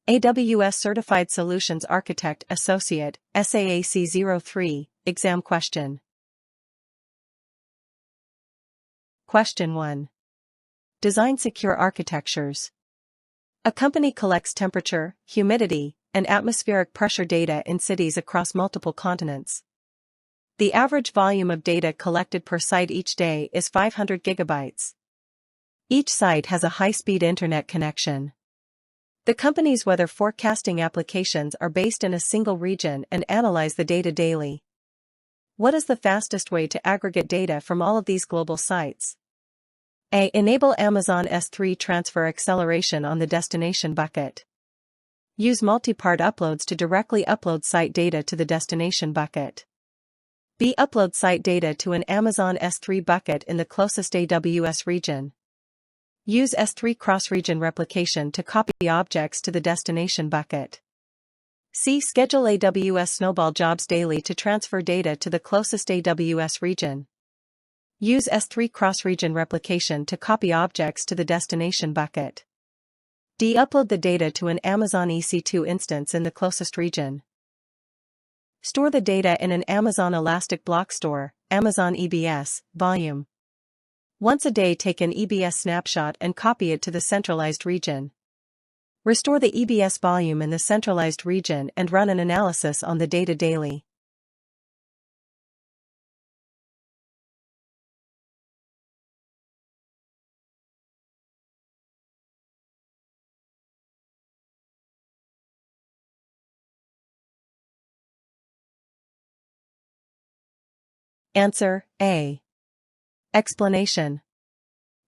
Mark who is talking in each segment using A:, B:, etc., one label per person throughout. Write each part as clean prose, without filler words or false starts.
A: AWS Certified Solutions Architect Associate, SSA-C03, Exam Question. Question 1. Design secure architectures. A company collects temperature, humidity, and atmospheric pressure data in cities across multiple continents. The average volume of data collected per site each day is 500 gigabytes. Each site has a high-speed internet connection. The company's weather forecasting applications are based in a single region and analyze the data daily. What is the fastest way to aggregate data from all of these global sites? A. Enable Amazon S3 transfer acceleration on the destination bucket. Use multi-part uploads to directly upload site data to the destination bucket. B. Upload site data to an Amazon S3 bucket in the closest AWS region. Use S3 cross-region replication to copy objects to the destination bucket. C. Schedule AWS Snowball jobs daily to transfer data to the closest AWS region. Use S3 cross-region replication to copy objects to the destination bucket. D. Upload the data to an Amazon EC2 instance in the closest region. Store the data in an Amazon Elastic Block Store, Amazon EBS, volume. Once a day take an EBS snapshot and copy it to the centralized region. Restore the EBS volume in the centralized region and run an analysis on the data daily. Answer, A. Explanation.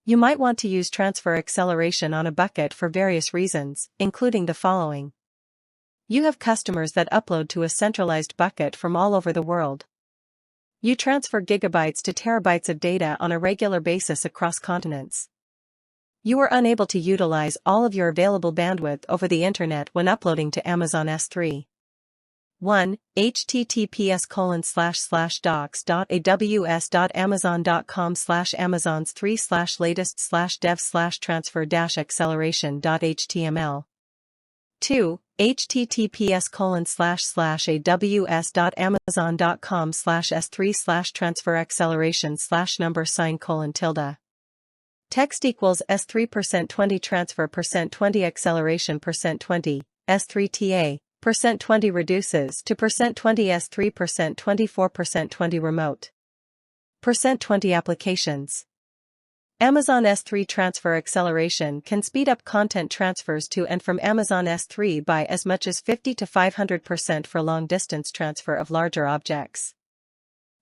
A: You might want to use transfer acceleration on a bucket for various reasons, including the following. You have customers that upload to a centralized bucket from all over the world. You transfer gigabytes to terabytes of data on a regular basis across continents. You are unable to utilize all of your available bandwidth over the internet when uploading to Amazon S3. 1. https://docs.aws.amazon.com/amazons3/latest/dev/transfer-acceleration.html. 2. https://aws.amazon.com/s3/transfer-acceleration/$. Text equals S3%20 transfer%20 acceleration %20, S3TA. %20 reduces to %20 S3 %24 %20 remote. %20 applications. Amazon S3 transfer acceleration can speed up content transfers to and from Amazon S3 by as much as 50 to 500% for long-distance transfer of larger objects.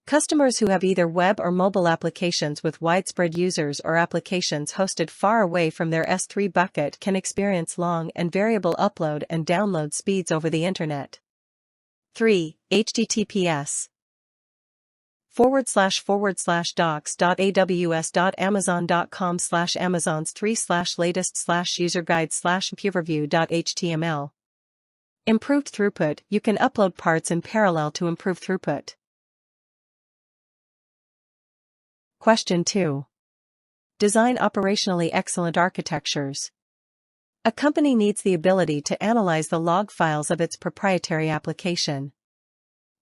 A: Customers who have either web or mobile applications with widespread users or applications hosted far away from their S3 bucket can experience long and variable upload and download speeds over the internet. 3. https://docs.aws.amazon.com/amazons3/latest/userguide/puverview.html. Improved throughput. You can upload parts in parallel to improve throughput. Question 2. Design operationally excellent architectures. A company needs the ability to analyze the log files of its proprietary application.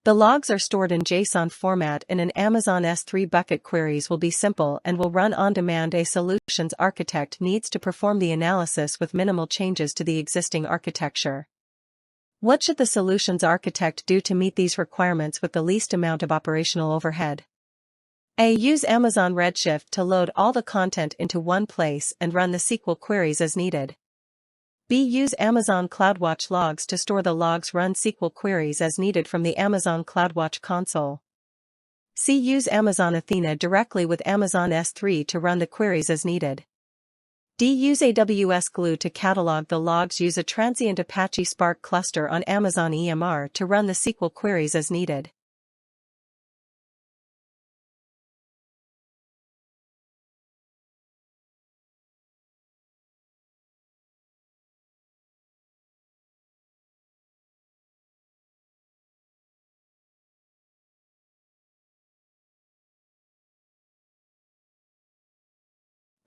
A: The logs are stored in JSON format in an Amazon S3 bucket. Queries will be simple and will run on demand. A solutions architect needs to perform the analysis with minimal changes to the existing architecture. What should the solutions architect do to meet these requirements with the least amount of operational overhead? A. Use Amazon Redshift to load all the content into one place and run the SQL queries as needed. B. Use Amazon CloudWatch logs to store the logs. Run SQL queries as needed from the Amazon CloudWatch console. C. Use Amazon Athena directly with Amazon S3 to run the queries as needed. D. Use AWS Glue to catalog the logs. Use a transient Apache Spark cluster on Amazon EMR to run the SQL queries as needed.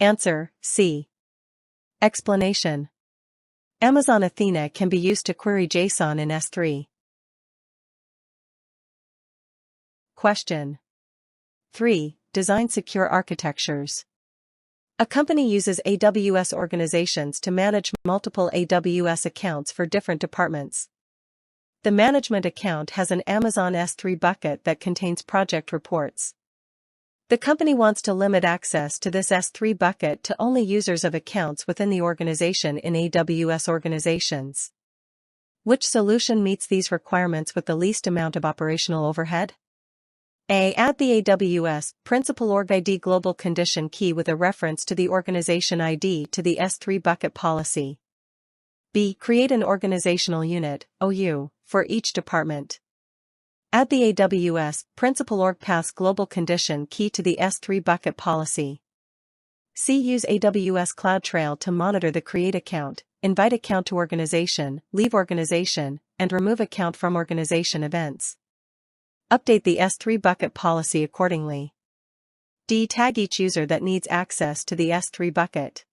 A: Answer, C. Explanation. Amazon Athena can be used to query JSON in S3. Question 3. Design secure architectures. A company uses AWS organizations to manage multiple AWS accounts for different departments. The management account has an Amazon S3 bucket that contains project reports. The company wants to limit access to this S3 bucket to only users of accounts within the organization in AWS organizations. Which solution meets these requirements with the least amount of operational overhead? A. Add the AWS Principal Org ID global condition key with a reference to the organization ID to the S3 bucket policy. B. Create an organizational unit, OU, for each department. Add the AWS Principal Org Paths global condition key to the S3 bucket policy. C. Use AWS Cloud Trail to monitor the create account, invite account to organization, leave organization, and remove account from organization events. Update the S3 bucket policy accordingly. D. Tag each user that needs access to the S3 bucket.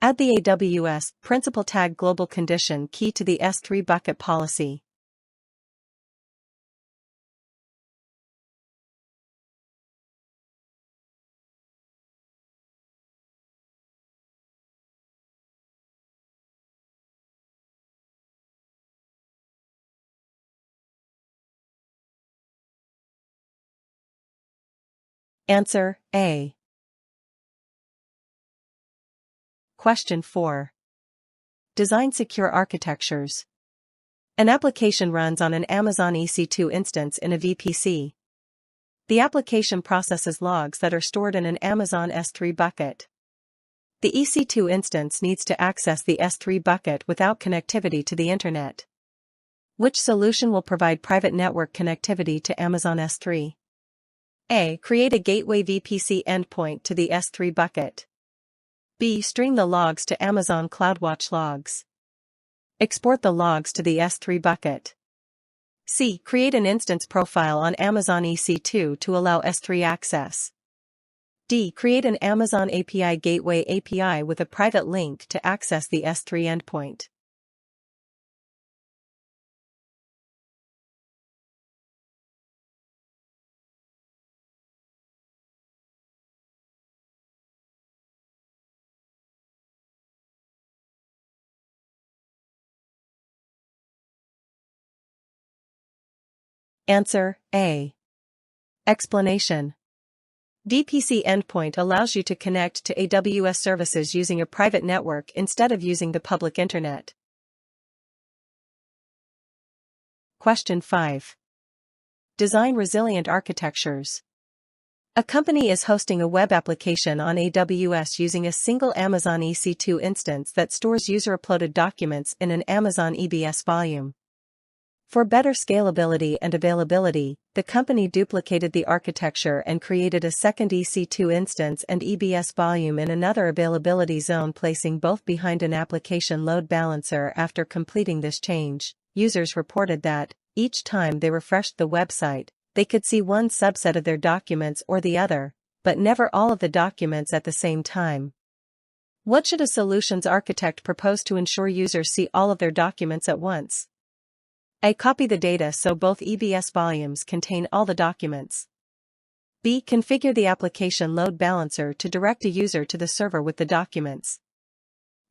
A: Add the AWS Principal Tag global condition key to the S3 bucket policy. Answer A. Question 4. Design secure architectures. An application runs on an Amazon EC2 instance in a VPC. The application processes logs that are stored in an Amazon S3 bucket. The EC2 instance needs to access the S3 bucket without connectivity to the internet. Which solution will provide private network connectivity to Amazon S3? A. Create a gateway VPC endpoint to the S3 bucket. B. Stream the logs to Amazon CloudWatch logs. Export the logs to the S3 bucket. C. Create an instance profile on Amazon EC2 to allow S3 access. D. Create an Amazon API Gateway API with a private link to access the S3 endpoint. Answer A. Explanation. VPC endpoint allows you to connect to AWS services using a private network instead of using the public internet. Question 5. Design resilient architectures. A company is hosting a web application on AWS using a single Amazon EC2 instance that stores user-uploaded documents in an Amazon EBS volume. For better scalability and availability, the company duplicated the architecture and created a second EC2 instance and EBS volume in another availability zone, placing both behind an application load balancer. After completing this change, users reported that, each time they refreshed the website, they could see one subset of their documents or the other, but never all of the documents at the same time. What should a solutions architect propose to ensure users see all of their documents at once? A. Copy the data so both EBS volumes contain all the documents. B. Configure the application load balancer to direct a user to the server with the documents.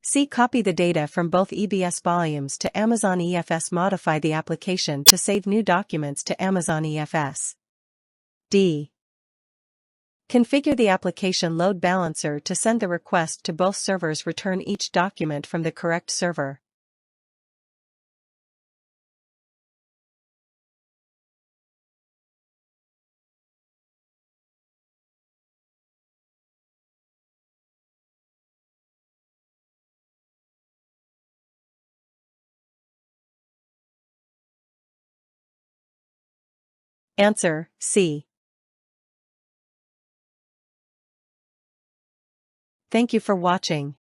A: C. Copy the data from both EBS volumes to Amazon EFS. Modify the application to save new documents to Amazon EFS. D. Configure the application load balancer to send the request to both servers. Return each document from the correct server. Answer C. Thank you for watching.